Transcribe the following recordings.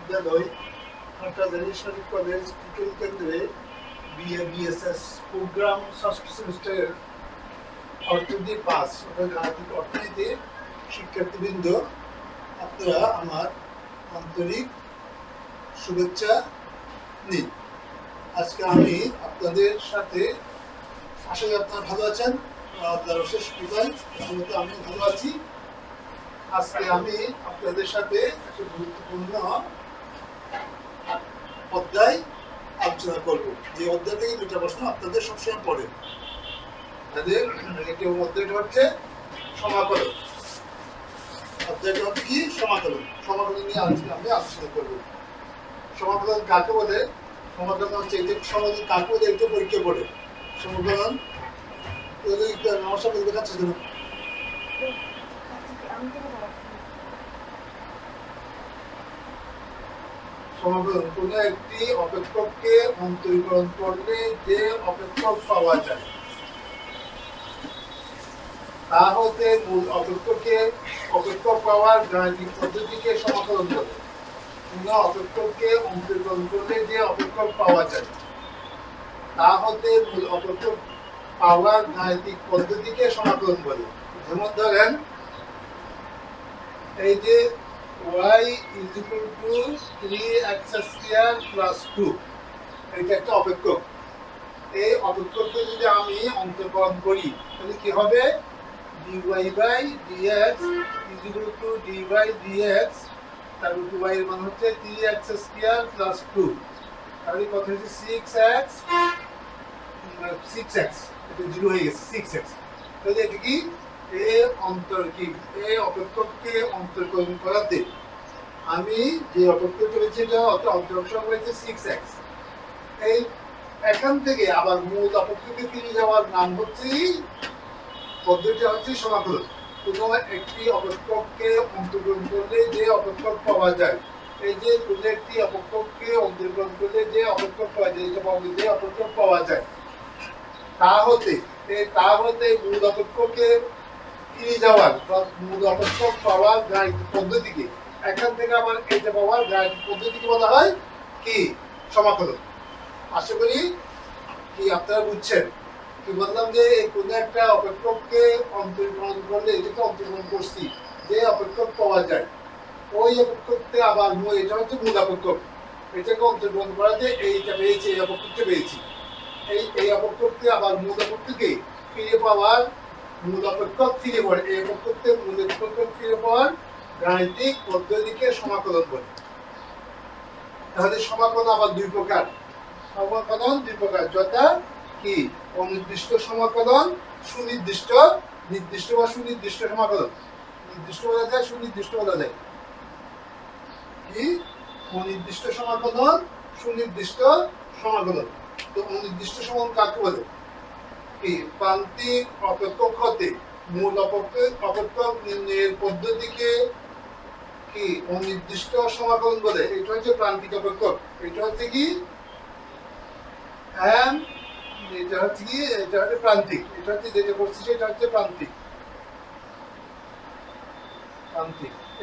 বিদ্যালয় হাটহাজারী শরীফ college tutor কেন্দ্রে BA BSS programme ষষ্ঠ সেমিস্টারের অর্থনীতি পাস গাণিতিক অর্থনীতির শিক্ষার্থীবৃন্দ, আপনারা আমার আন্তরিক শুভেচ্ছা নিন। আজকে আমি আপনাদের সাথে, আশা করি আপনারা ভালো আছেন, আপনার অশেষ কৃপায় আমি ভালো আছি। আজকে আমি আপনাদের সাথে একটা গুরুত্বপূর্ণ অধ্যায় আলোচনা করব, যে অধ্যায় থেকে দুটা প্রশ্ন আপনাদের সবসময় পড়ে। তাদের অধ্যায়টা হচ্ছে সমাকলন। অধ্যায়টা হচ্ছে কি? সমাকলন। সমাকলন নিয়ে আজকে আমি আলোচনা করব। সমাকলন কাকে বলে? সমাকলন হচ্ছে সমাকলন কাকে বলে একটু পরীক্ষা পড়ে। সমাকলন আমার সাথে দেখাচ্ছে কেন? সমাকলন কোন একটি অপেক্ষককে অন্তরীকরণ করলে যে অপেক্ষক পাওয়া যায় তা হতে মূল অপেক্ষক পাওয়ার গাণিতিক পদ্ধতিকে সমাকলন বলে। কোন অপেক্ষককে অন্তরীকরণ করলে যে অপেক্ষক পাওয়া যায় তা হতে মূল অপেক্ষক পাওয়ার গাণিতিক পদ্ধতিকে সমাকলন বলে। যেমন ধরেন, এই যে y is equal to 3x square plus 2, এটা একটা অপেক্ষক। এই অপেক্ষককে যদি আমি অন্তরীকরণ করি তাহলে কি হবে? dy by dx is equal to dy by dx, তারপর 2y এর মান হচ্ছে 3x square plus 2, তাহলে কত হচ্ছে 6x, এটা 0 হয়ে গেছে 6x। তাহলে এটা কি? এই অপেক্ষককে অন্তরীকরণ করাতে আমি যে অপেক্ষক রয়েছে এটা অন্তরীকরণ করেছে 6x। এই এখান থেকে আবার মূল অপেক্ষকে ফিরে যাওয়ার নাম হচ্ছে, পদ্ধতিটা হচ্ছে সমাকলন। কোনো একটি অপেক্ষককে অন্তরীকরণ করলে যে অপেক্ষক পাওয়া যায়, এই যে কোনো একটি অপেক্ষককে অন্তরীকরণ করলে যে অপেক্ষক পাওয়া যায়, এটা পাওয়া যে অপেক্ষক পাওয়া যায় তা হতে মূল অপেক্ষকে ফিরে যাওয়ার মূল অপেক্ষক পাওয়ার গাণিতিক পদ্ধতিকে, এখান থেকে আবার এটা পাওয়ার গাণিতিক পদ্ধতিকে বলা হয় কি? সমাকলন। আশা করি কি আপনারা বুঝছেন কি বললাম, যে কোনো একটা অপেক্ষককে অন্তরীকরণ করলে, এটাকে অন্তরীকরণ করছি, যে অপেক্ষক পাওয়া যায় ওই অপেক্ষককে আবার এটা হচ্ছে মূল অপেক্ষক, এটাকে অন্তরীকরণ করাতে এইটা পেয়েছি, এই অপেক্ষককে পেয়েছি, এই অপেক্ষককে আবার মূল অপেক্ষকে ফিরে পাওয়ার মূল অপেক্ষক ফিরে পড়ে, এই অপেক্ষককে মূল অপেক্ষক ফিরে পাওয়ার গাণিতিক পদ্ধতিকে সমাকলন বলে। তাহলে সমাকলন আবার দুই প্রকার, যথা কি? অনির্দিষ্ট সমাকলন, সুনির্দিষ্ট, নির্দিষ্ট বা সুনির্দিষ্ট সমাকলন। নির্দিষ্ট বলা যায়, সুনির্দিষ্ট বলা যায়। কি? অনির্দিষ্ট সমাকলন, সুনির্দিষ্ট সমাকলন। তো অনির্দিষ্ট সমাকলন কাকে বলে? কি? প্রান্তিক অপেক্ষক হতে মূল অপেক্ষক নির্ণয়ের পদ্ধতিকে কি অনির্দিষ্ট সমাকলন বলে। এটা হচ্ছে প্রান্তিক অপেক্ষক। এটা হচ্ছে কি? এটা হচ্ছে কি? এটা হচ্ছে প্রান্তিক। এটা হচ্ছে যেটা করছি সেটা হচ্ছে প্রান্তিক।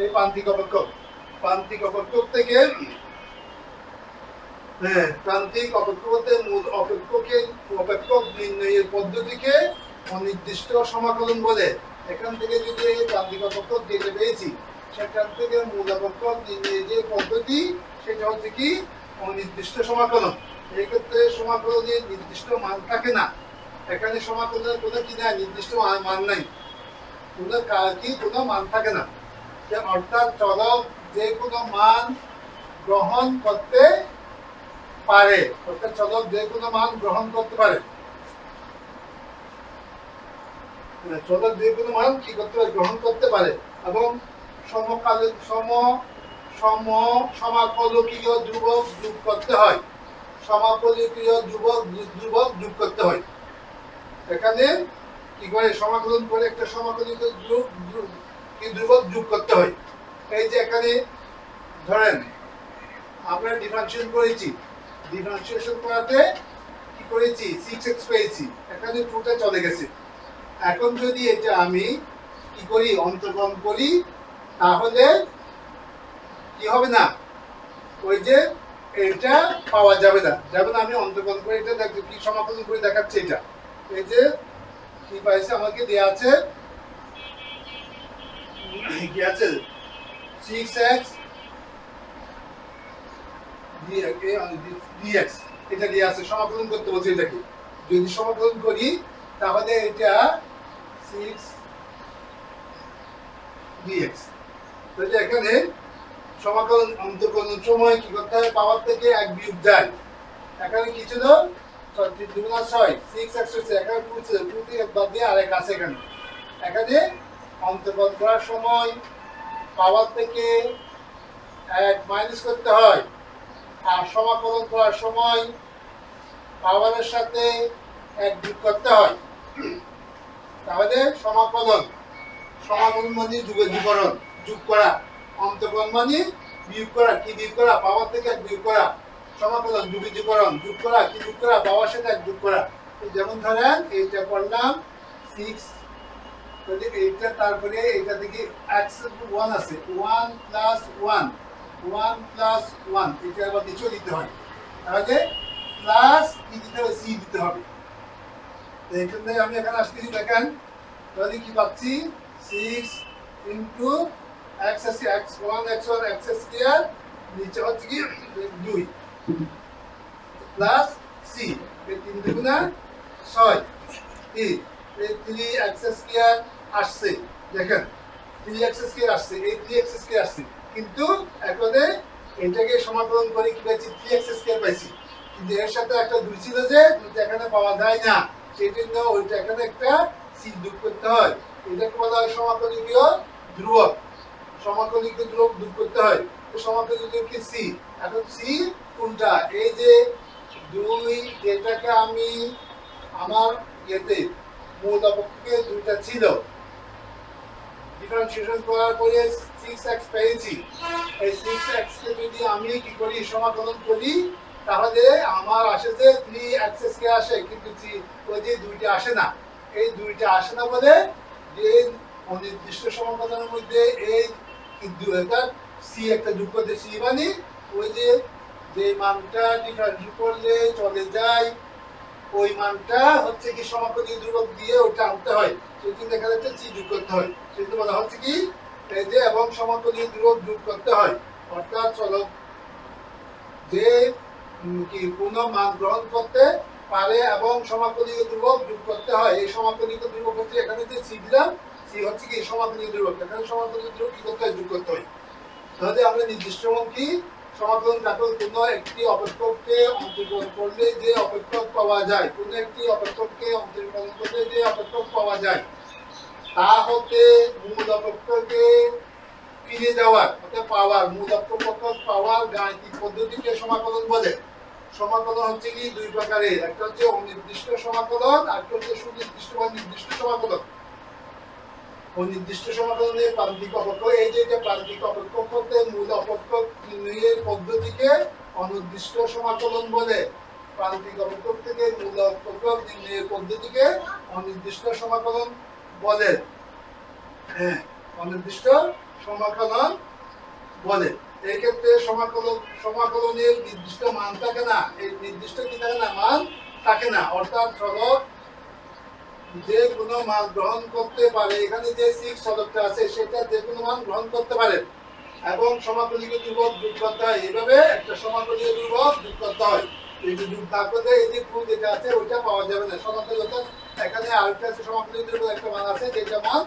এই প্রান্তিক অপেক্ষক থেকে প্রান্তিক অপেক্ষক হতে মূল অপেক্ষক নির্ণয়ের পদ্ধতিকে অনির্দিষ্ট সমাকলন বলে। এখান থেকে যদি এই প্রান্তিক অপেক্ষক যেটা পেয়েছি সেখান থেকে মূল অপেক্ষক নির্ণয়ের যে পদ্ধতি সেটা হচ্ছে কি? অনির্দিষ্ট সমাকলন। এই ক্ষেত্রে সমাকলনের নির্দিষ্ট মান থাকে না। এখানে সমাকলনের কোনো কি নাই, নির্দিষ্ট মান নাই, কোনো মান থাকে না। অর্থাৎ চলক যে কোনো মান গ্রহণ করতে পারে, অর্থাৎ চলক যে কোনো মান গ্রহণ করতে পারে। চলক যে কোনো মান কি করতে পারে? গ্রহণ করতে পারে। এবং সমাকলকীয় ধ্রুবক যোগ করতে হয়। সমাকলকীয় ধ্রুবক যোগ করতে হয়। এখানে কি করে? সমাকলন করে একটা সমাকলিত ধ্রুবক যোগ করতে হয়। এই যে এখানে ধরেন আমরা ডিফারেন্সিয়েশন করেছি, ডিফারেন্সিয়েশন করাতে কি করেছি? 6x পেয়েছি, এখানে 2টা চলে গেছে। এখন যদি এটা আমি কি করি? অন্তর্গণ করি, তাহলে কি হবে না? ওই যে এটা পাওয়া যাবে না। যেমন আমি অন্তর্কলন করে এটা দেখো কি সমাকলন করে দেখাচ্ছে। এটা এই যে কি পাইছে আমাকে দেয়া আছে, কি আছে 6x dx, এটা দিয়ে আছে। সমাকলন করতে বলছে এটাকে। যদি সমাকলন করি তাহলে এটা 6 dx। তাহলে এখানে সমাকলন অন্তর্কলন সময় কি করতে হয়, পাওয়ার থেকে এক বিয়োগ যায়। এখানে কি ছিল 6 দুগুণা 6 6x হচ্ছে, এখানে 2 ছিল, 2 থেকে বাদ দিয়ে আরেক আছে এখানে। এখানে অন্তর্কলন করার সময় পাওয়ার থেকে এক মাইনাস করতে হয়, আর সমাকলন করার সময় পাওয়ারের সাথে এক যোগ করতে হয়। তাহলে সমাকলন মানে যোগকরণ, যোগ করা। অন্তর্কলন মানে বিয়োগ করা, কি বিয়োগ করা, পাওয়ার থেকে এক বিয়োগ করা। সমাকলন যোগকরণ, যোগ করা, কি যোগ করা, পাওয়ার সাথে এক যোগ করা। যেমন ধরেন এইটা করলাম 6, যদি এইটা তারপরে এইটা থেকে x 1 আছে, 1 প্লাস 1 1 প্লাস 1 এটা আবার নিচে দিতে হয়। তাহলে প্লাস কি দিতে হবে, সি দিতে হবে। এইখানে আমি এখানে আসতেছি, দেখেন তাহলে কি পাচ্ছি 6 ইনটু x আছে x1 x স্কয়ার, নিচে হচ্ছে কি 2 প্লাস সি, এই 3 দুগুণা 6 3, এই 3x স্কয়ার আসছে। দেখেন 3x স্কয়ার আসছে, এই 3x স্কয়ার আসছে, কিন্তু এখানে এটাকে সমাকলন করে কি পাইছি 3x স্কয়ার পাইছি। কিন্তু এর সাথে একটা 2 ছিল যে দুটো এখানে পাওয়া যায় না, সেই জন্য ওইটা এখানে একটা সি যোগ করতে হয়। এটাকে বলা হয় সমাকলনীয় ধ্রুবক। সমাকলনীয় ধ্রুবক যোগ করতে হয়, তো সমাকলনীয় ধ্রুবক কি সি। এখন সি কোনটা, এই যে 2 যেটাকে আমি আমার ইয়েতে মূল অপক্ষে 2টা ছিল, ডিফারেন্সিয়েশন করার পরে 6x পেয়েছি। এই 6x কে যদি আমি কি করি সমাকলন করি, তাহলে আমার আসে যে 3x কে আসে, কিন্তু ওই যে 2টা আসে না। এই 2টা আসে না বলে যে অনির্দিষ্ট সমাকলনের মধ্যে এই এটা সি একটা যোগ করতে, সি মানে ওই যে মানটা ডিফারেন্সিয়েট করলে চলে যায় ওই মানটা হচ্ছে কি সমাকলনীয় ধ্রুবক দিয়ে ওটা আনতে হয়, সেজন্য দেখা যাচ্ছে সি যোগ করতে হয়। সেজন্য বলা হচ্ছে কি এই যে এবং সমাকলনীয় ধ্রুবক যোগ করতে হয়। অর্থাৎ চলো যে কি কোনো মান গ্রহণ করতে পারে এবং সমাকলনীয় ধ্রুবক যোগ করতে হয়। এই সমাকলনীয় ধ্রুবক হচ্ছে এখানে যে সি দিলাম, সি হচ্ছে কি সমাকলনীয় ধ্রুবক, এখানে সমাকলনীয় ধ্রুবক কি করতে হয়, যোগ করতে হয়। তাহলে আমরা নির্দিষ্ট কি সমাকলন কাটল কোনো একটি অপেক্ষককে অন্তর্কলন করলে যে অপেক্ষক পাওয়া যায়, কোনো একটি অপেক্ষককে অন্তর্কলন করলে যে অপেক্ষক পাওয়া যায়, তা হতে মূল অপেক্ষকে ফিরে যাওয়ার অর্থাৎ পাওয়ার, মূল অপেক্ষক পাওয়ার গাণিতিক পদ্ধতিকে সমাকলন বলে। সমাকলন হচ্ছে কি দুই প্রকারের, একটা হচ্ছে অনির্দিষ্ট সমাকলন, আর একটা হচ্ছে সুনির্দিষ্ট বা নির্দিষ্ট সমাকলন। অনির্দিষ্ট সমাকলনের প্রান্তিক অপেক্ষক, এই যে এটা প্রান্তিক অপেক্ষক হতে মূল অপেক্ষক নির্ণয়ের পদ্ধতিকে অনির্দিষ্ট সমাকলন বলে। প্রান্তিক অপেক্ষক থেকে মূল অপেক্ষক নির্ণয়ের পদ্ধতিকে অনির্দিষ্ট সমাকলন বলে। হ্যাঁ, অনির্দিষ্ট সমাকলন বলে। এই ক্ষেত্রে সমাকলনের নির্দিষ্ট মান থাকে না, এই নির্দিষ্ট কি থাকে না, মান থাকে না। অর্থাৎ চলক যে কোনো মান গ্রহণ করতে পারে, এখানে যে 6 চলকটা আছে সেটা যে কোনো মান গ্রহণ করতে পারে এবং সমাকলনীয় ধ্রুবক যোগ করতে হয়। এইভাবে একটা সমাকলনীয় ধ্রুবক যোগ করতে হয়। এই যে যোগ না করলে এই যে ফুল যেটা আছে ওইটা পাওয়া যাবে না। সমাকলন এখানে আরেকটা আছে সমাকলনীয় ধ্রুবক, একটা মান আছে যেটা মান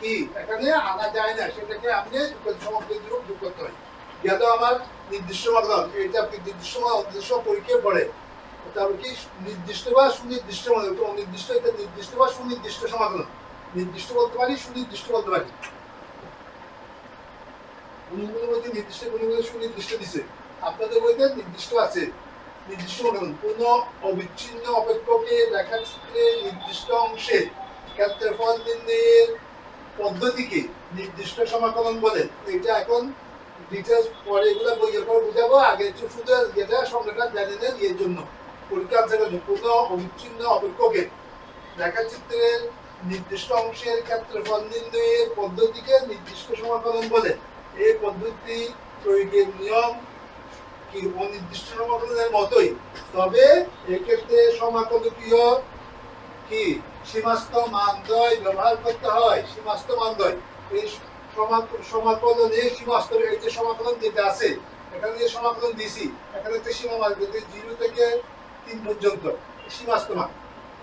কি এখানে আনা যায় না, সেটাকে আপনি সমাকলনীয় ধ্রুবক যোগ করতে হয়। যেহেতু আমার নির্দিষ্ট মান, এটা নির্দিষ্ট মান অনির্দিষ্ট পরীক্ষায় পড়ে, তারপর কি নির্দিষ্ট বা সুনির্দিষ্ট মানে অনির্দিষ্ট, এটা নির্দিষ্ট বা সুনির্দিষ্ট সমাকলন। নির্দিষ্ট বলতে পারি, সুনির্দিষ্ট বলতে পারি। কোনগুলো বলতে নির্দিষ্ট, কোনগুলো সুনির্দিষ্ট দিছে। আপনাদের বইতে নির্দিষ্ট আছে নির্দিষ্ট সমাকলন। কোন অবিচ্ছিন্ন অপেক্ষকে রেখাচিত্রে নির্দিষ্ট অংশে ক্ষেত্রফল নির্ণয়ের পদ্ধতিকে নির্দিষ্ট সমাকলন বলে। এটা এখন ডিটেইলস পরে এগুলো বইয়ের পর বুঝাবো, আগে শুধু যেটা সংজ্ঞাটা জেনে নেন এর জন্য পরীক্ষার জন্য। কোন অবিচ্ছিন্ন অপেক্ষকে রেখাচিত্রের নির্দিষ্ট অংশের ক্ষেত্রফল নির্ণয়ের পদ্ধতিকে নির্দিষ্ট সমাকলন বলে। এই পদ্ধতি প্রয়োগের নিয়ম কি অনির্দিষ্ট সমাকলনের মতোই, তবে এক্ষেত্রে সমাকলনীয় কি সীমাস্থ মানদয় ব্যবহার করতে হয়। সীমাস্থ মানদয়, এই সমাকলনে সীমাস্থ, এই যে সমাকলন যেটা আছে এখানে যে সমাকলন দিছি, এখানে একটা সীমা মান 0 থেকে 3 পর্যন্ত সীমাস্থ মান।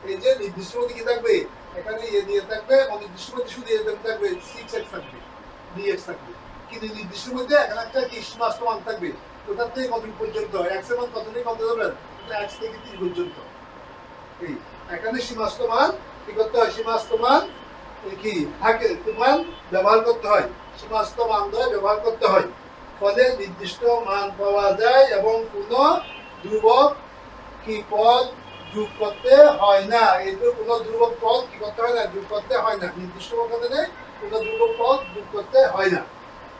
এই যে নির্দিষ্ট মধ্যে কি থাকবে, এখানে এ দিয়ে থাকবে, অনির্দিষ্ট মধ্যে শুধু এ থাকবে, 6x থাকবে, dx থাকবে। কিন্তু নির্দিষ্ট মধ্যে এখানে একটা কি সীমাস্থ মান থাকবে, কোথা থেকে কত পর্যন্ত, x এর মান কত থেকে কত যাবেন, x থেকে 3 পর্যন্ত। এই এখানে সীমাস্থ মান কি করতে হয়, সীমাস্থ মান কি থাকে মান ব্যবহার করতে হয়, সীমাস্থ মানদয় ব্যবহার করতে হয়। ফলে নির্দিষ্ট মান পাওয়া যায় এবং কোনো ধ্রুবক কি পদ যোগ করতে হয় না। এই যে কোনো ধ্রুবক পদ কি করতে হয় না, যোগ করতে হয় না। নির্দিষ্ট মাধ্যমে কোনো ধ্রুবক পদ যোগ করতে হয় না।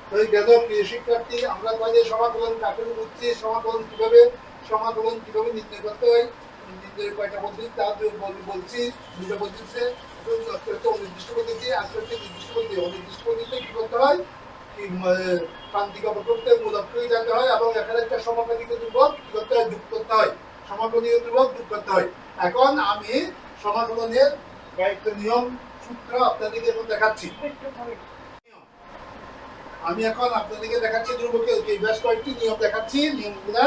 তো এই গেল প্রিয় শিক্ষার্থী, আমরা তাহলে সমাকলন কাকে বুঝছি, সমাকলন কিভাবে নির্ণয় করতে হয়, নির্ণয়ের কয়টা পদ্ধতি তা বলছি, দুটো পদ্ধতিতে অনির্দিষ্ট পদ্ধতি, আসলে নির্দিষ্ট পদ্ধতি। অনির্দিষ্ট পদ্ধতিতে কি করতে হয়, কি প্রান্তিক অপকর্তে মূলককে জানতে হয় এবং এখানে একটা সমাকলনীয় ধ্রুবক কি করতে হয়, যোগ করতে হয়, সমাকলনীয় ধ্রুবক যোগ করতে হয়। এখন আমি সমাকলনের কয়েকটা নিয়ম সূত্র আপনাদেরকে এখন দেখাচ্ছি। আমি এখন আপনাদেরকে দেখাচ্ছি ধ্রুবকের বেশ কয়েকটি নিয়ম দেখাচ্ছি। নিয়মগুলা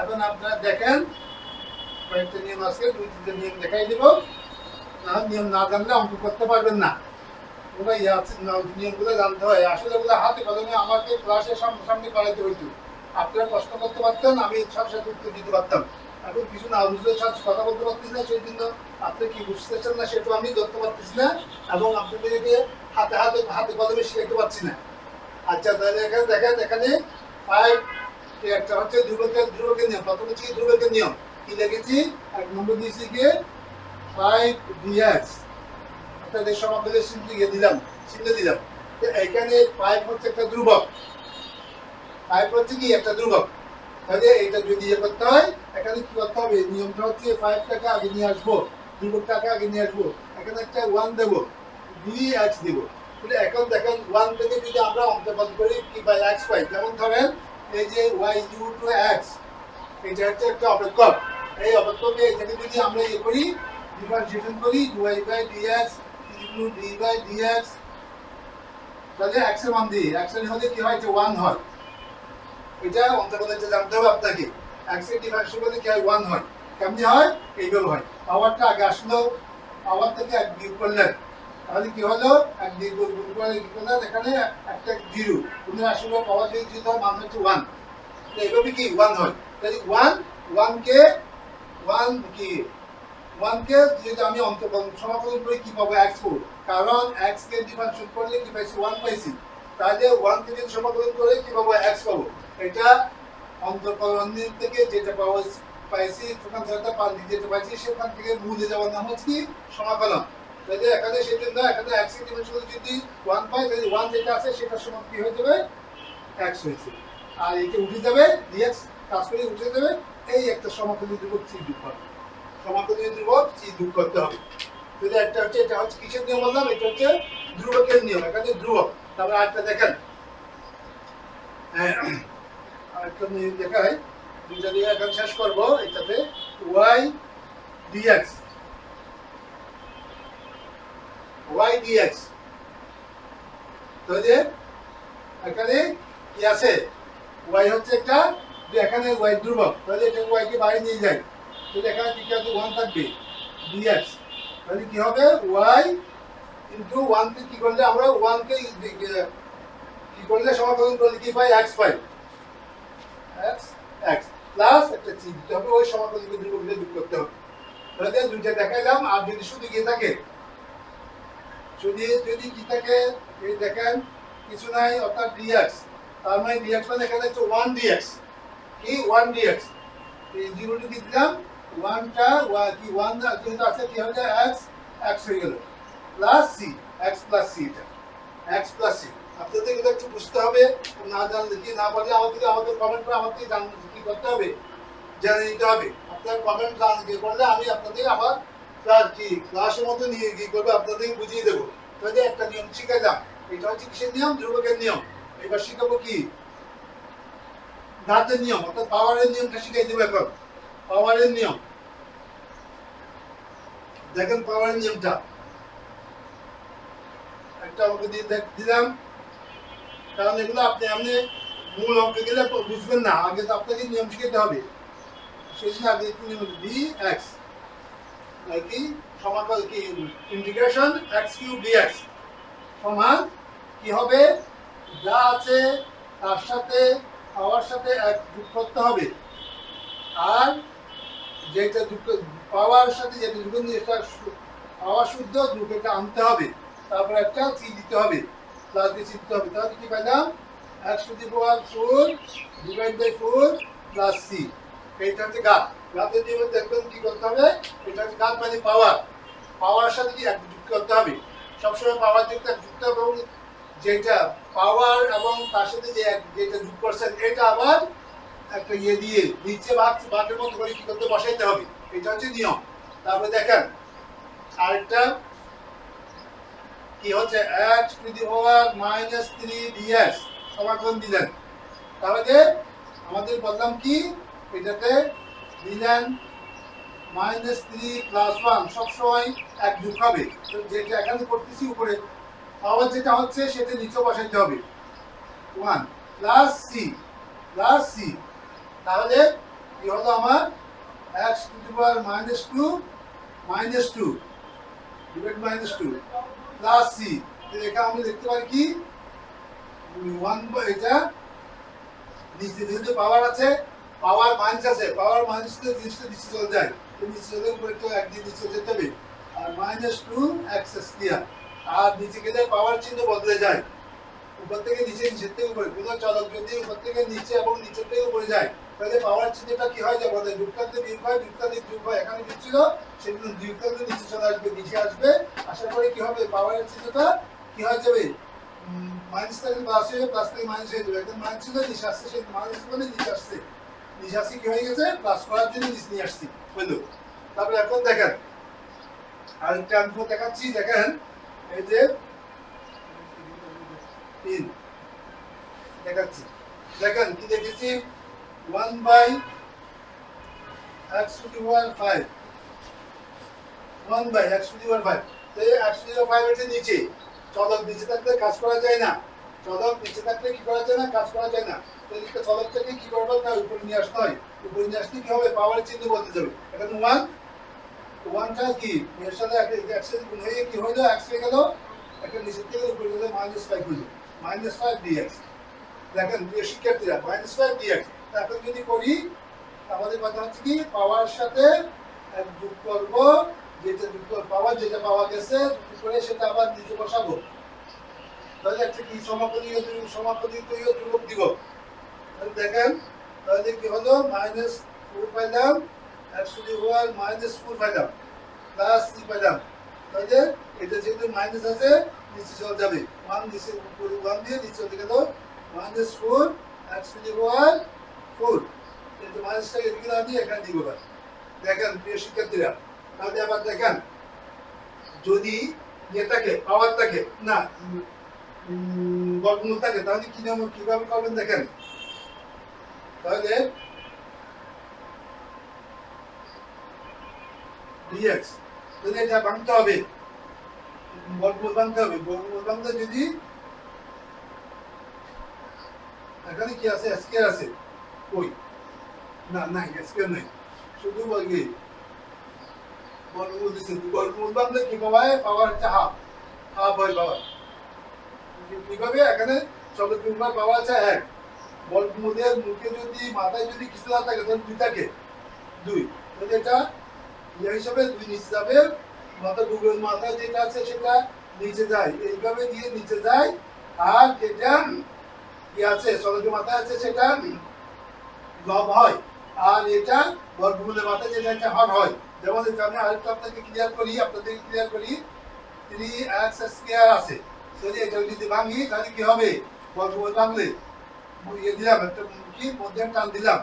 এখন আপনারা দেখেন, কয়েকটা নিয়ম আছে, 2-3টা নিয়ম দেখাই দিব। নিয়ম না জানলে অঙ্ক করতে পারবেন না। ওগুলো নিয়মগুলো জানতে হয়। আসলে ওগুলো হাতে কলমে আমাকে ক্লাসের সামনে করাইতে হইতো। আপনারা প্রশ্ন করতে পারতেন, আমি সাথে সাথে উত্তর দিতে পারতাম। এখন কিছু না বুঝলে সাথে কথা বলতে পারতেছি না, সেই জন্য আপনি কি বুঝতেছেন না সেটা আমি ধরতে পারতেছি না এবং আপনাদেরকে হাতে কলমে শিখাইতে পারছি না। আচ্ছা, তাহলে এখানে দেখেন, এখানে 5 একটা হচ্ছে ধ্রুবকের নিয়ম। প্রথমে হচ্ছে ধ্রুবকের নিয়ম কি লিখেছি, 1 নম্বর দিয়েছি কি 5dx, অর্থাৎ এই সমাকলনের চিহ্ন দিলাম। তো এখানে 5 হচ্ছে একটা ধ্রুবক, 5 হচ্ছে কি একটা ধ্রুবক। তাহলে এটা যদি ইয়ে করতে হয়, এখানে কি করতে হবে, নিয়মটা হচ্ছে 5 টাকা আগে নিয়ে আসবো, ধ্রুবকটাকে আগে নিয়ে আসবো, এখানে একটা 1 দেবো, dx দেবো। তাহলে এখন দেখেন 1 থেকে যদি আমরা অন্তর্গত করি কি পাই, x পাই। যেমন ধরেন এই যে y ইউ টু x, এটা হচ্ছে একটা অপেক্ষক। এই অপেক্ষকে এটাকে যদি আমরা ইয়ে করি, ডিফারেন্সিয়েশন করি, y by dx equal to d by dx, তাহলে x এর মান দিই, x এর হলে কি হয়, যে 1 হয়। এটা অন্তর্গতটা জানতে হবে আপনাকে। x এর ডিফারেন্সিয়েশন করলে কি হয়, 1 হয়। কেমনে হয়, এইভাবে হয়। পাওয়ারটা আগে আসলো, পাওয়ার থেকে 1 বিয়োগ করলেন, তাহলে কি হলো, 1 দিয়ে গুণ করে কি করলেন, এখানে একটা 0, কিন্তু আসলে পাওয়ার দিয়ে যদি মান হচ্ছে 1, তো এইভাবে কি 1 হয়। তাহলে 1 কে যদি আমি সমাকলন করি কি পাবো, x পাবো। কারণ x কে ডিফারেন্সিয়েট করলে কি পাইছি, 1 পাইছি। তাহলে 1 থেকে সমাকলন করে কি পাবো, x পাবো। এটা অন্তর্কলনের থেকে যেটা পাইছি, সেখান থেকে যেটা পাইছি সেখান থেকে মূলে যাওয়ার নাম হচ্ছে কি, সমাকলন। তাহলে এখানে সেজন্য এখানে x এর ডিফারেন্সিয়েট যদি 1 পাই, তাহলে 1 যেটা আছে সেটার সমান কি হয়ে যাবে, x হয়েছে। আর এটা উঠে যাবে, dx কাজ করে উঠে যাবে। এই একটা সমাকলনীয় ধ্রুবক c যোগ করতে, সমাকলনীয় ধ্রুবক c যোগ করতে হবে। তাহলে একটা হচ্ছে, এটা হচ্ছে কিসের নিয়ম বললাম, এটা হচ্ছে ধ্রুবকের নিয়ম। এখানে ধ্রুবক। তারপর আরেকটা দেখেন, আরেকটা নিয়ম দেখাই, দুইটা দিয়ে এখন শেষ করবো। এটাতে y dx, তাহলে এখানে কি আছে, y হচ্ছে একটা, এখানে y ধ্রুবক, তাহলে এটা y কে বাইরে নিয়ে যায়, তাহলে এখানে কি আছে, 1 থাকবে, dx। তাহলে কি হবে, y ইনটু 1 কে কি করলে আমরা 1 কে কি করলে সমাকলন করলে কি পাই, x পাই, x প্লাস একটা চিহ্ন দিতে হবে, ওই সমাকলনীয় ধ্রুবককে যোগ করতে হবে। তাহলে দুইটা দেখাইলাম। আর যদি শুধু কি থাকে, যদি কি থাকে, এই দেখেন কিছু নাই, অর্থাৎ dx, তার মানে dx মানে এখানে হচ্ছে 1 dx, কি 1 dx, এই 0 টি দিলাম, 1 টা কি 1 যেটা আছে কি হবে, x হয়ে গেল, plus c, x plus c, এটা x প্লাস c। আপনাদের এটা একটু বুঝতে হবে, না জানলে কি না পারলে আমাদের কমেন্ট করে আমাকে কি করতে হবে, জেনে নিতে হবে। আপনার কমেন্ট করলে আমি আপনাদের আবার ক্লাসের মধ্যে নিয়ে কি করবো, আপনাদের বুঝিয়ে দেবো। তাহলে একটা নিয়ম শিখাইলাম, এটা হচ্ছে কিসের নিয়ম, ধ্রুবকের নিয়ম। এবার শিখাবো কি, ঘাতের নিয়ম অর্থাৎ পাওয়ারের নিয়মটা শিখাই দেবো এখন। পাওয়ারের নিয়ম দেখেন, পাওয়ারের নিয়মটা একটা অঙ্ক দিয়ে দিলাম, কারণ এগুলো আপনি এমনি মূল অঙ্কে গেলে বুঝবেন না, আগে তো আপনাকে নিয়ম শিখাতে হবে। সেই জন্য আগে নিয়ম ডি এক্স নাকি সমাকল কি ইন্টিগ্রেশন এক্স কিউব ডিএক্স সমান কি হবে, যা আছে তার সাথে পাওয়ার সাথে এক যোগ করতে হবে, আর যেটা যুক্ত পাওয়ার সাথে যেটা যুক্ত এটা পাওয়ার শুদ্ধ যোগ এটা আনতে হবে, তারপর একটা সি দিতে হবে, প্লাস বি দিতে হবে। তাহলে কি পাইলাম, x to the power 4 divide by 4 plus C. এইটা হচ্ছে ঘাত। ঘাতের নিয়মে দেখবেন কি করতে হবে, এটা হচ্ছে ঘাত মানে পাওয়ার, পাওয়ার সাথে কি এক যুক্ত করতে হবে, সবসময় পাওয়ার যুক্ত এবং যেটা পাওয়ার এবং তার সাথে যে যেটা যোগ করছেন এটা আবার একটা ইয়ে দিয়ে নিচে ভাগের মতো করে কি করতে বসাইতে হবে, এটা হচ্ছে নিয়ম। তারপরে দেখেন আরেকটা কি হচ্ছে, x to the power -3 dx সমাকলন দিলেন। তাহলে আমাদের বললাম কি, এটাতে দিলেন -3 প্লাস 1 সবসময় এক যোগ হবে, যেটা এখানে করতেছি উপরে পাওয়ার যেটা হচ্ছে সেটা নিচে বসাইতে হবে 1 প্লাস সি প্লাস সি। তাহলে কি হলো আমার x to the power -2 divide -2 plus C. এখানে আমরা দেখতে পারি কি 1 এটা নিচে যেহেতু পাওয়ার আছে, পাওয়ার মাইনাস আছে, পাওয়ার মাইনাস তো জিনিসটা নিচে চলে যায়, তো নিচে চলে উপরে তো একদিন নিচে যেতে হবে, আর -2x স্কয়ার, আর নিচে গেলে পাওয়ার চিহ্ন বদলে যায়, উপর থেকে নিচে নিচের থেকে উপরে। কোনো চলক যদি উপর থেকে নিচে এবং নিচের থেকে উপরে যায় তাহলে পাওয়ার চিহ্নটা কি হয়, যে বলে যুক্তান্তে বিয়োগ হয়, যুক্তান্তে যোগ হয়, এখানে যোগ ছিল সেগুলো যুক্তান্তে নিচে চলে আসবে, নিচে আসবে, আসার পরে কি হবে, পাওয়ারের চিহ্নটা কি হয়ে যাবে, মাইনাস থেকে প্লাস হয়ে প্লাস থেকে মাইনাস হয়ে যাবে, একদম মাইনাস ছিল নিচে আসছে, সেই মাইনাস মানে নিচে আসছে, নিচে আসছে কি হয়ে গেছে, প্লাস করার জন্য নিচে নিয়ে আসছি, বুঝলো। তারপরে এখন দেখেন আরেকটা অঙ্ক দেখাচ্ছি, দেখেন এই যে দেখাচ্ছি, দেখেন কি দেখেছি, 1 by x to the power 5, 1 by x to the power 5, তো এই x টু দি পাওয়ার 5 এর নিচে চলক নিচে থাকলে কাজ করা যায় না, চলক নিচে থাকলে কি করা যায় না, কাজ করা যায় না, তো এই চলকটাকে কি করব, না উপরে নিয়ে আসতে হয়, উপরে নিয়ে আসলে কি হবে, পাওয়ার চিহ্ন বদলে যাবে, এখানে 1টা কি এর সাথে x এর গুণ হয়ে কি হলো, x হয়ে গেল, একটা নিচে থেকে উপরে গেলে -5 হলো, -5 dx। দেখেন প্রিয় শিক্ষার্থীরা -5 dx, এখন যদি করি আমাদের কথা হচ্ছে কি, পাওয়ার সাথে এক যোগ করব, যেটা যুক্ত পাওয়ার যেটা পাওয়া গেছে যুক্ত করে সেটা আবার নিচে বসাবো, তাহলে একটা কি সমাপনীয় ধ্রুবক দিব। তাহলে দেখেন তাহলে কি হলো, -4 পাইলাম, x টু দি পাওয়ার -4 পাইলাম, প্লাস 3 পাইলাম, তাহলে এটা যেহেতু মাইনাস আছে নিচে চলে যাবে, 1 নিচে উপরে 1 দিয়ে নিচে চলে গেল, -4 x টু দি পাওয়ার 4, কিন্তু মাইনাসটা এদিকে না দিয়ে এখানে দিব। দেখেন প্রিয় শিক্ষার্থীরা, তাহলে আবার দেখেন যদি ইয়েটাকে পাওয়ারটাকে না বর্গমূল থাকে তাহলে কি নিয়ম কিভাবে করবেন দেখেন, তাহলে dx তাহলে এটা ভাঙতে হবে, বর্গমূল ভাঙতে হবে, বর্গমূল ভাঙতে যদি এখানে কি আছে, স্কয়ার আছে, কই না না স্কয়ার নাই, শুধু বর্গে বর্গমূল দিচ্ছে, বর্গমূল ভাঙলে কি পাওয়া, পাওয়ার হচ্ছে হাফ হয় পাওয়ার, কিভাবে এখানে চলক বিভাগ পাওয়া আছে 1, বর্গমূলের মুখে যদি মাথায় যদি কিছু না থাকে তাহলে 2 থাকে 2, তাহলে এটা ইয়ে হিসাবে 2 নিচে যাবে, মাথায় যেটা আছে সেটা নিচে যায়, এইভাবে দিয়ে নিচে যায়, আর যেটা কি আছে চলকের মাথায় আছে সেটা লব হয়, আর এটা বর্গমূলের মাথায় যেটা একটা হর হয়। যেমন আমি আরেকটা আপনাদেরকে ক্লিয়ার করি 3x স্কয়ার আছে, যদি এটা যদি ভাঙি তাহলে কি হবে, বর্গমূল ভাঙলে ইয়ে দিলাম একটা কি মধ্যে টান দিলাম,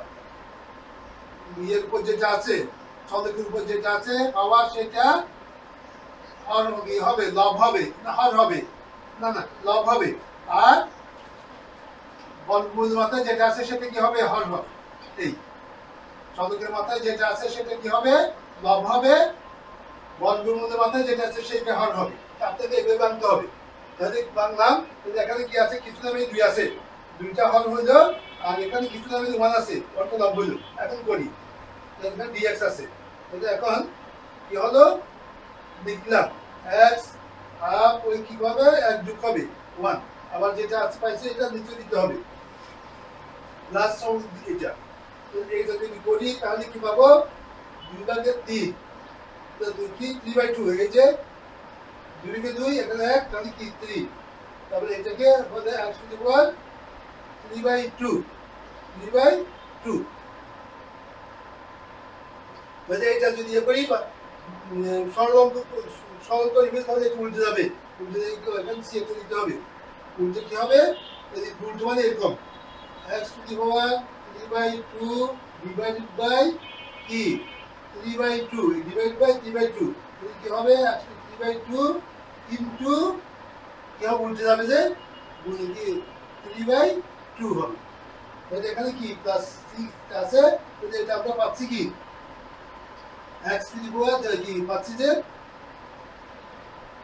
ইয়ের উপর যেটা আছে চলকের উপর যেটা আছে পাওয়ার সেটা হর হবে, লব হবে না হর হবে, না না লব হবে, আর বর্গমূলের মাথায় যেটা আছে সেটা কি হবে? হর হবে। এই চলকের মাথায় যেটা আছে সেটা কি হবে? লব হবে। বর্গমূলের মাথায় যেটা আছে সেটা হর হবে। তার থেকে এভাবে বাংতে হবে। তাহলে বাংলাম, এখানে কি আছে? কিছু নামে 2 আছে, 2টা হর হইল, আর এখানে কিছু নামে 1 আছে, অর্থাৎ লব হইল। এখন করি, এখানে dx আছে। তাহলে এখন কি হলো? লিখলাম x হাফ ওই কি হবে? 1 যোগ হবে 1, আবার যেটা আছে পাইছে এটা নিচে দিতে হবে প্লাস সব এটা। তো এই যদি করি তাহলে কি পাবো? 2 ভাগে 3, তো 2 কি 3/2 হয়ে গেছে। 2 কে 2 এখানে 1, তাহলে কি 3। তারপরে এটাকে বলে x টু দি পাওয়ার 3/2, 3/2। মানে এটা যদি ইয়ে করি সরল অঙ্ক সরল করে ফেলি তাহলে এটা উল্টে যাবে। উল্টে এখানে সি একটা দিতে হবে। উল্টে কি হবে? যদি উল্টে মানে এরকম x to the power 3/2 divided by কি 3/2 ডিভাইড বাই 3/2, তাহলে কি হবে? x টু 3/2 ইনটু কি হবে? উল্টে যাবে যে কি 3/2 হবে। তাহলে এখানে কি প্লাস 6 আছে, তাহলে এটা আমরা পাচ্ছি কি x টু দি পাওয়ার কি পাচ্ছি যে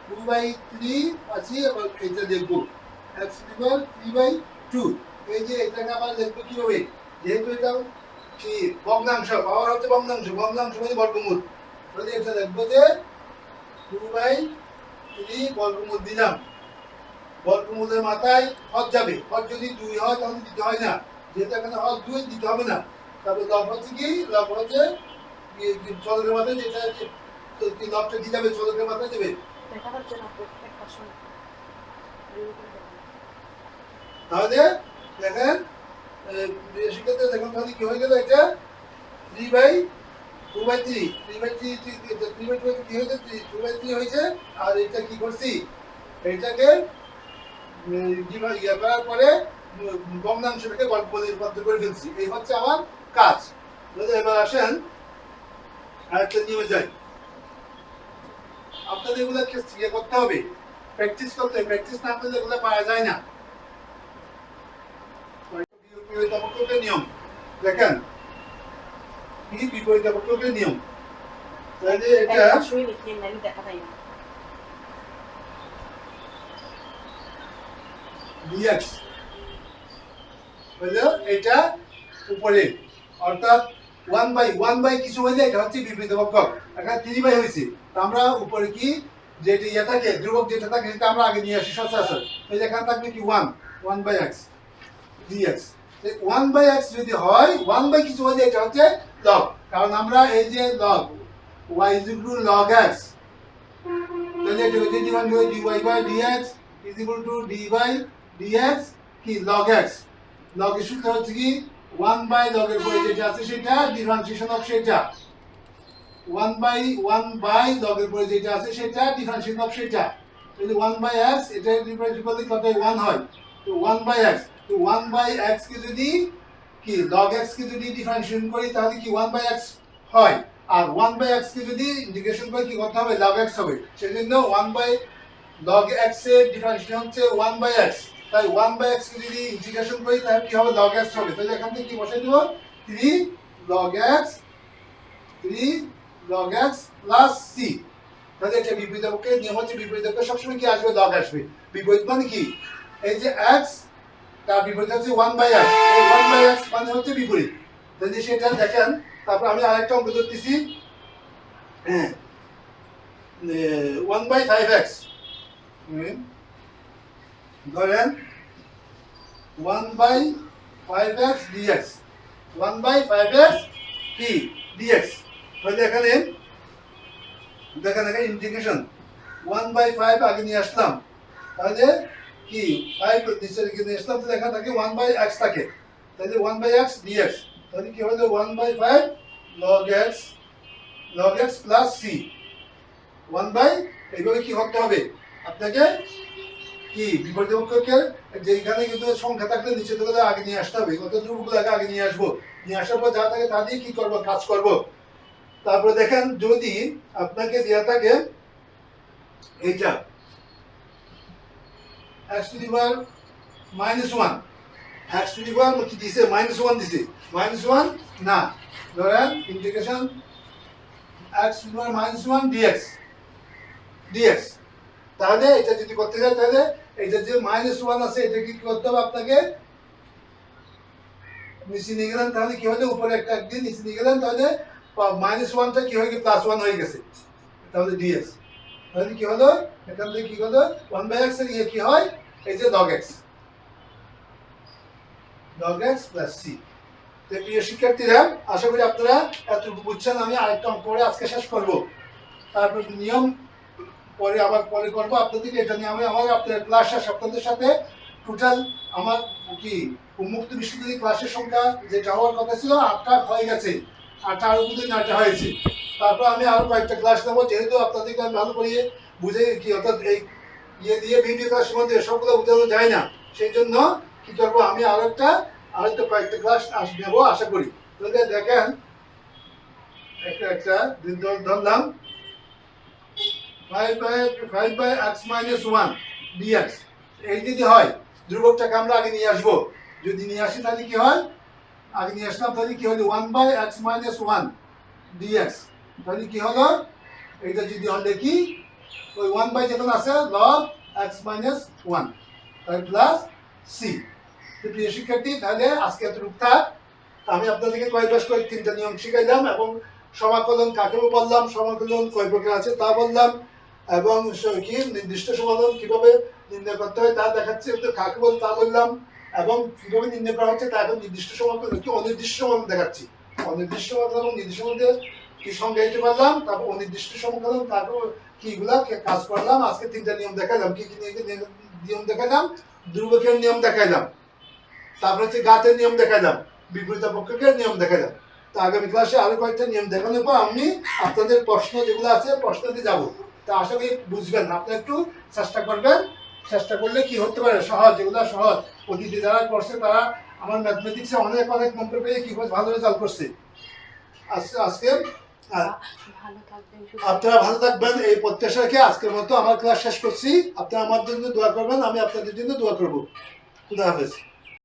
2/3 পাচ্ছি। এবার এটা দেখবো x টু দি পাওয়ার 3/2। এই যে এটাকে আবার লিখবো কিভাবে? যেহেতু এটা কি ভগ্নাংশ, পাওয়ার হচ্ছে ভগ্নাংশ, ভগ্নাংশ মানে বর্গমূল, তাহলে এটা লিখবো যে 2/3 বর্গমূল দিলাম। বর্গমূলের মাথায় হর যাবে, হর যদি 2 হয় তাহলে দিতে হয় না, যেহেতু এখানে হর 2 দিতে হবে না। তারপরে লব হচ্ছে কি? লব হচ্ছে চলকের মাথায় যেটা আছে কি লবটা দিয়ে যাবে, চলকের মাথায় দেবে। তাহলে দেখেন সেক্ষেত্রে দেখুন তাহলে কি হয়ে গেল? এটা 3/2/3, 3/3 3/2 কি হয়েছে? 2/3 হয়েছে। আর এটা কি করছি? এটাকে ইয়ে করার পরে ভগ্নাংশটাকে বর্গমূলে রূপান্তর করে ফেলছি। এই হচ্ছে আমার কাজ। যদি এবার আসেন আরেকটা নিয়মে যাই। আপনাদের এগুলো ইয়ে করতে হবে, প্র্যাকটিস করতে হবে। প্র্যাকটিস না করলে এগুলো পাওয়া যায় না। বিপরীতাবর্তকের নিয়ম দেখেন, কি বিপরীতাবর্তকের নিয়ম। তাহলে এটা dx হলো এটা উপরে, অর্থাৎ 1/1 কিছু হইলে এটা হচ্ছে বিপরীতবর্তক। এখানে 3 হয়েছে, তো আমরা উপরে কি যেটা ইয়ে থাকে ধ্রুবক যেটা থাকে সেটা আমরা আগে নিয়ে আসি সচরাচর। তাহলে এখানে থাকবে কি 1/x dx। 1/x যদি হয় 1 কিছু হলে এটা হচ্ছে লগ, কারণ আমরা এই যে লগ y log x, তাহলে এটা হচ্ছে dy/dx d/dx কি log x। log এর সূত্র হচ্ছে কি 1/log এর পরে যেটা আছে সেটা ডিফারেন্সিয়েশন অফ সেটা, 1/log এর পরে যেটা আছে সেটা ডিফারেন্সিয়েশন অফ সেটা। তাহলে 1/x এটা ডিফারেন্সিয়েট করলে কত 1 হয়, তো 1/x, তো 1/x কে যদি কি log x কে যদি ডিফারেন্সিয়েশন করি তাহলে কি 1/x হয়, আর 1/x কে যদি ইন্টিগ্রেশন করি কি করতে হবে? log x হবে। সেজন্য 1/log x এর ডিফারেন্সিয়েশন হচ্ছে 1/x, তাই 1/x কে যদি ইন্টিগ্রেশন করি তাহলে কি হবে? log x হবে। তাহলে এখান থেকে কি বসাই দেব? 3 log x প্লাস c। তাহলে এটা বিপরীতবর্তের নিয়ম হচ্ছে বিপরীতবর্তে সবসময় কি আসবে? log আসবে। বিপরীত মানে কি? এই যে x তার বিপরীত হচ্ছে 1/x, এই 1/x মানে হচ্ছে বিপরীত। যদি সেটা দেখেন, তারপর আমি আরেকটা অঙ্ক ধরতেছি 1/5x, ধরেন 1/5x dx, 1/5x কি dx। তাহলে এখানে দেখেন এখানে ইন্টিগ্রেশন 1/5 আগে নিয়ে আসলাম, তাহলে কি 5 নিচে রেখে নিয়ে আসলাম, তাহলে এখানে থাকে 1/x থাকে, তাহলে 1/x dx, তাহলে কি হবে? 1/5 log x প্লাস c 1/, এইভাবে কি করতে হবে আপনাকে? কি বিপরীতবর্তকে যেখানে কিন্তু সংখ্যা থাকলে নিচে থেকে আগে নিয়ে আসতে হবে, কত ধ্রুবকগুলো আগে নিয়ে আসবো, নিয়ে আসার পর যা থাকে তা দিয়ে কি করবো? কাজ করব। তারপরে দেখেন যদি আপনাকে দেওয়া থাকে এইটা x to the power -1, x to the power কি দিছে -1 দিছে -1 না ধরেন integration x to the power -1 dx তাহলে এটা যদি করতে যাই তাহলে এটা যে -1 আছে এটা কি করতে হবে আপনাকে নিচে নিয়ে গেলেন তাহলে কি হলো উপরে একটা একদিন নিচে নিয়ে গেলেন তাহলে -1টা কি হয়ে গেল +1 হয়ে গেছে তাহলে dx তাহলে কি হলো এখান থেকে কি হলো 1/x এর ইয়ে কি হয় এই যে log x plus c তো প্রিয় শিক্ষার্থীরা আশা করি আপনারা এতটুকু বুঝছেন আমি আরেকটা অঙ্ক করে আজকে শেষ করব তারপর নিয়ম পরে আবার পরে করব আপনাদের এটা নিয়ে আমি আমার আপনাদের ক্লাস শেষ আপনাদের সাথে টোটাল আমার কি উন্মুক্ত বিশ্ববিদ্যালয় ক্লাসের সংখ্যা যেটা হওয়ার কথা ছিল 8টা হয়ে গেছে 8টা আরো বুঝে 9টা হয়েছে তারপর আমি আরো কয়েকটা ক্লাস নেব যেহেতু আপনাদেরকে আমি ভালো করে বুঝে কি অর্থাৎ এই ইয়ে দিয়ে ভিডিও ক্লাসের মধ্যে সবগুলো বোঝানো যায় না সেই জন্য কি করবো আমি আরেকটা কয়েকটা ক্লাস নেবো আশা করি তাহলে দেখেন একটা ধরলাম 5/x - 1 dx এই যদি হয় ধ্রুবকটাকে আমরা আগে নিয়ে আসবো যদি নিয়ে আসি তাহলে কি হয় আগে নিয়ে আসলাম তাহলে কি হলো 1/x - 1 dx তাহলে কি হলো এইটা যদি হলে কি ওই 1 যেখানে আছে log x - 1 তাহলে প্লাস c প্রিয় শিক্ষার্থী তাহলে আজকে এতটুকু থাক আমি আপনাদেরকে কয়েকবার করে 3টা নিয়ম শিখাইলাম এবং সমাকলন কাকে বললাম সমাকলন কয় প্রকার আছে তা বললাম এবং কি নির্দিষ্ট সমাকলন কিভাবে নির্ণয় করতে হয় তা দেখাচ্ছি কাকে বল তা বললাম এবং কিভাবে নির্ণয় করা হচ্ছে তা এখন নির্দিষ্ট সমাকলন কি অনির্দিষ্ট সমাকলন দেখাচ্ছি অনির্দিষ্ট সমাকলন এবং নির্দিষ্ট মধ্যে কি সংজ্ঞায়িত করলাম তারপর অনির্দিষ্ট সমাকলন তারপর কিগুলা কাজ করলাম আজকে 3টা নিয়ম দেখালাম কি কি নিয়ম দেখালাম ধ্রুবকের নিয়ম দেখাইলাম তারপর হচ্ছে ঘাতের নিয়ম দেখালাম বিপরীত পক্ষের নিয়ম দেখালাম তো আগামী ক্লাসে আরো কয়েকটা নিয়ম দেখানোর পর আমি আপনাদের প্রশ্ন যেগুলো আছে প্রশ্নতে যাব তা আশা করি বুঝবেন আপনারা একটু চেষ্টা করবেন চেষ্টা করলে কি হতে পারে সহজ যেগুলো সহজ অতীতে যারা করছে তারা আমার ম্যাথমেটিক্সে অনেক নম্বর পেয়ে কি ভালো রেজাল্ট করছে আজকে আপনারা ভালো থাকবেন এই প্রত্যাশা রেখে আজকের মতো আমার ক্লাস শেষ করছি আপনারা আমার জন্য দোয়া করবেন আমি আপনাদের জন্য দোয়া করবো খুদা হাফেজ